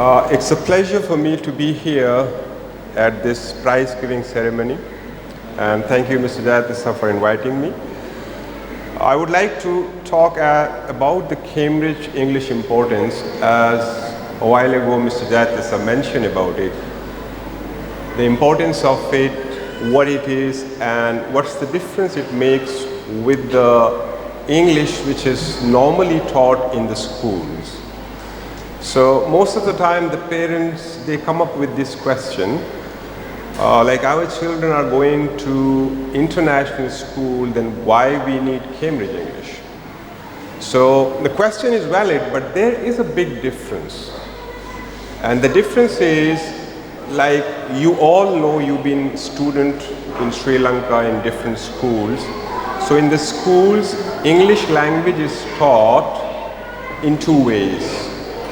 It's a pleasure for me to be here at this prize giving ceremony, and thank you, Mr. Jayatissa, for inviting me. I would like to talk about the Cambridge English importance, as a while ago Mr. Jayatissa mentioned about it, the importance of it, what it is, and what's the difference it makes with the English which is normally taught in the schools. So most of the time the parents, they come up with this question, like our children are going to international school, then why we need Cambridge English? So the question is valid, but there is a big difference. And the difference is, like you all know, you've been student in Sri Lanka in different schools. So in the schools, English language is taught in two ways,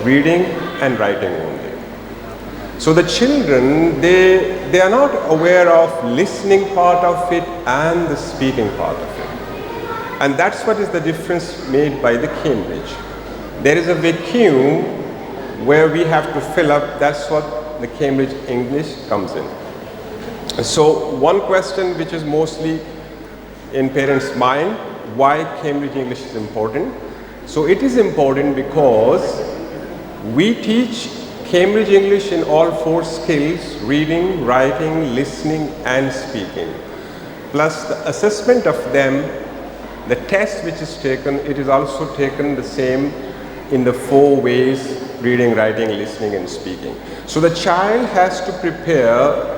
reading and writing only. So the children, they are not aware of listening part of it and the speaking part of it. And that's what is the difference made by the Cambridge. There is a vacuum where we have to fill up. That's what the Cambridge English comes in. So one question which is mostly in parents' mind, why Cambridge English is important? So it is important because we teach Cambridge English in all four skills: reading, writing, listening, and speaking. Plus the assessment of them, the test which is taken, it is also taken the same in the four ways: reading, writing, listening, and speaking. So the child has to prepare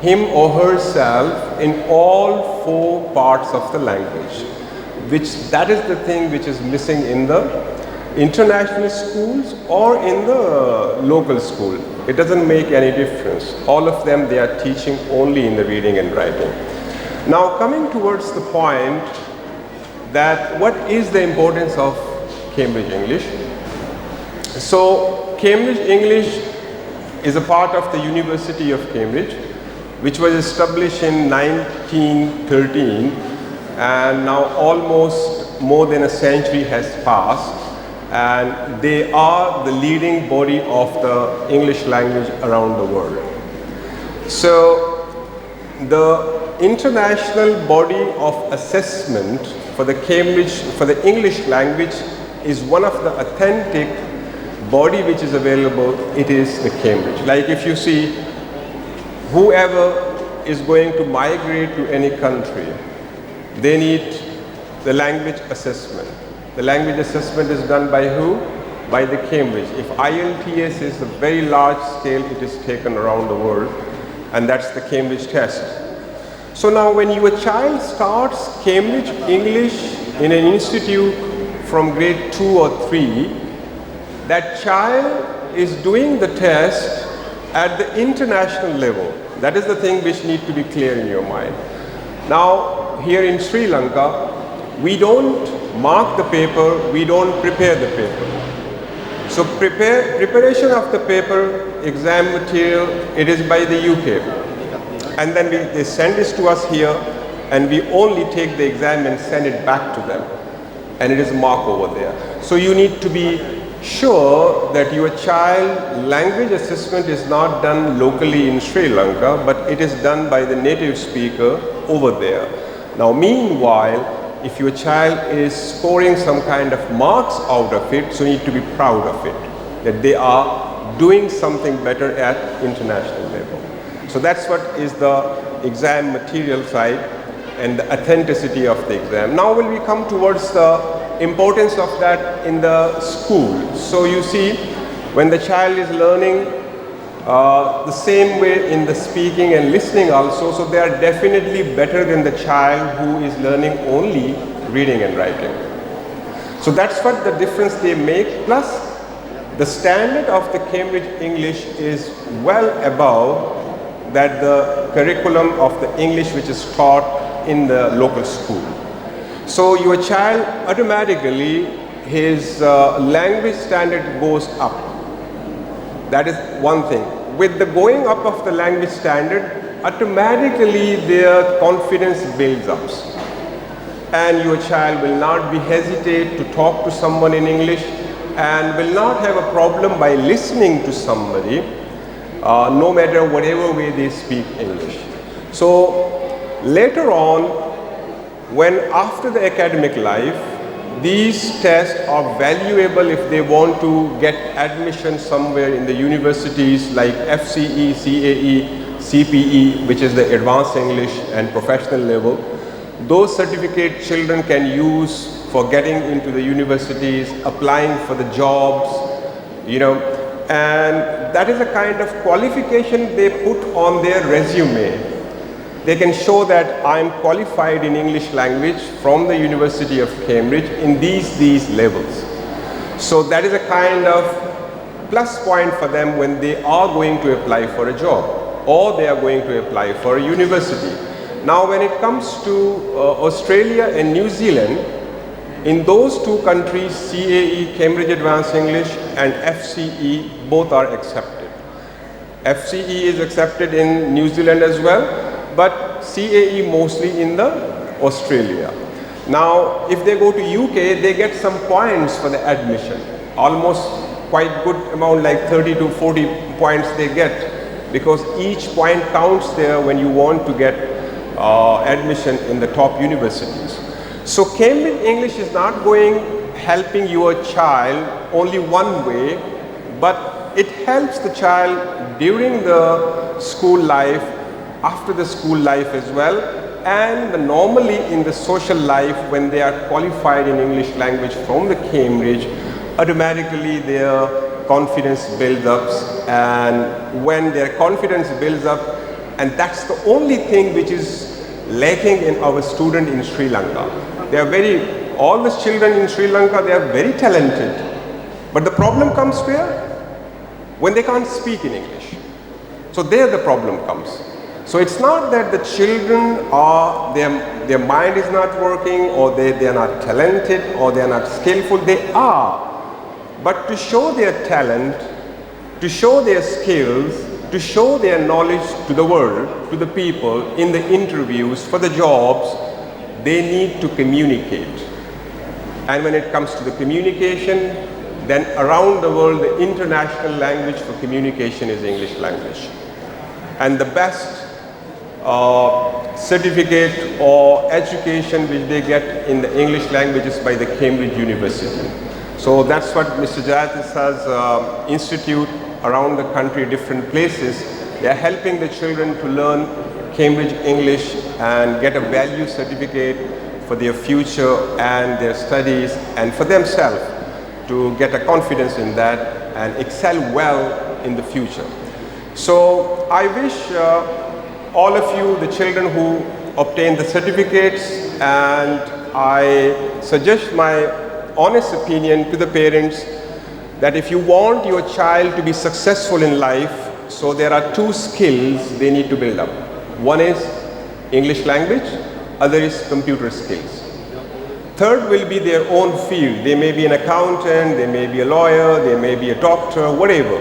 him or herself in all four parts of the language, that is the thing which is missing in the international schools or in the local school. It doesn't make any difference. All of them, they are teaching only in the reading and writing. Now coming towards the point that what is the importance of Cambridge English? So Cambridge English is a part of the University of Cambridge, which was established in 1913, and now almost more than a century has passed, and they are the leading body of the English language around the world. So the international body of assessment for the English language is one of the authentic body which is available. It is the Cambridge. Like if you see, whoever is going to migrate to any country, they need the language assessment. The language assessment is done by who? By the Cambridge. If IELTS is a very large scale, it is taken around the world, and that's the Cambridge test. So now when your child starts Cambridge English in an institute from grade 2 or 3, that child is doing the test at the international level. That is the thing which needs to be clear in your mind. Now here in Sri Lanka, we don't mark the paper, we don't prepare the paper. So preparation of the paper, exam material, it is by the UK. And then they send this to us here, and we only take the exam and send it back to them. And it is marked over there. So you need to be sure that your child language assessment is not done locally in Sri Lanka, but it is done by the native speaker over there. Now meanwhile, if your child is scoring some kind of marks out of it, so you need to be proud of it, that they are doing something better at international level. So that's what is the exam material side and the authenticity of the exam. Now when we come towards the importance of that in the school. So you see, when the child is learning the same way in the speaking and listening also, so they are definitely better than the child who is learning only reading and writing. So that's what the difference they make. Plus the standard of the Cambridge English is well above that the curriculum of the English which is taught in the local school. So your child automatically, his language standard goes up. That is one thing. With the going up of the language standard, automatically their confidence builds up. And your child will not be hesitate to talk to someone in English. and will not have a problem by listening to somebody, no matter whatever way they speak English. So later on, when after the academic life, these tests are valuable if they want to get admission somewhere in the universities like FCE, CAE, CPE, which is the advanced English and professional level. Those certificates children can use for getting into the universities, applying for the jobs, and that is a kind of qualification they put on their resume. They can show that I'm qualified in English language from the University of Cambridge in these levels. So that is a kind of plus point for them when they are going to apply for a job or they are going to apply for a university. Now when it comes to Australia and New Zealand, in those two countries, CAE, Cambridge Advanced English, and FCE, both are accepted. FCE is accepted in New Zealand as well, but CAE mostly in the Australia. Now, if they go to UK, they get some points for the admission. Almost quite good amount, like 30 to 40 points they get, because each point counts there when you want to get admission in the top universities. So Cambridge English is not helping your child only one way, but it helps the child during the school life, after the school life as well, and normally in the social life when they are qualified in English language from the Cambridge, automatically their confidence builds up, and when their confidence builds up, and that's the only thing which is lacking in our student in Sri Lanka. They are all the children in Sri Lanka, they are very talented, but the problem comes where? When they can't speak in English. So there the problem comes. So it's not that the children their mind is not working, or they are not talented, or they are not skillful. They are. But to show their talent, to show their skills, to show their knowledge to the world, to the people in the interviews, for the jobs, they need to communicate. And when it comes to the communication, then around the world, the international language for communication is English language. And the best certificate or education which they get in the English language is by the Cambridge University. So that's what Mr. Jayatis has institute around the country, different places. They are helping the children to learn Cambridge English and get a value certificate for their future and their studies, and for themselves to get a confidence in that and excel well in the future. So I wish all of you, the children who obtain the certificates, and I suggest my honest opinion to the parents that if you want your child to be successful in life, so there are two skills they need to build up. One is English language, other is computer skills. Third will be their own field. They may be an accountant, they may be a lawyer, they may be a doctor, whatever.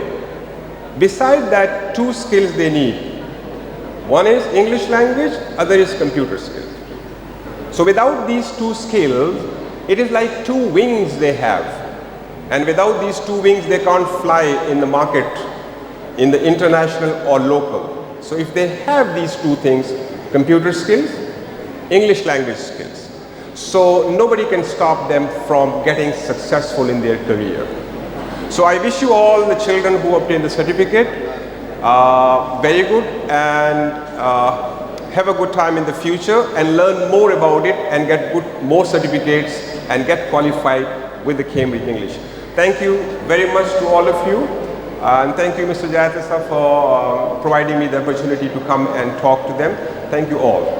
Beside that, two skills they need. One is English language, other is computer skills. So without these two skills, it is like two wings they have. And without these two wings, they can't fly in the market, in the international or local. So if they have these two things, computer skills, English language skills, so nobody can stop them from getting successful in their career. So I wish you all, the children who obtain the certificate, very good, and have a good time in the future and learn more about it and get more certificates and get qualified with the Cambridge English. Thank you very much to all of you, and thank you Mr. Jayatisa for providing me the opportunity to come and talk to them. Thank you all.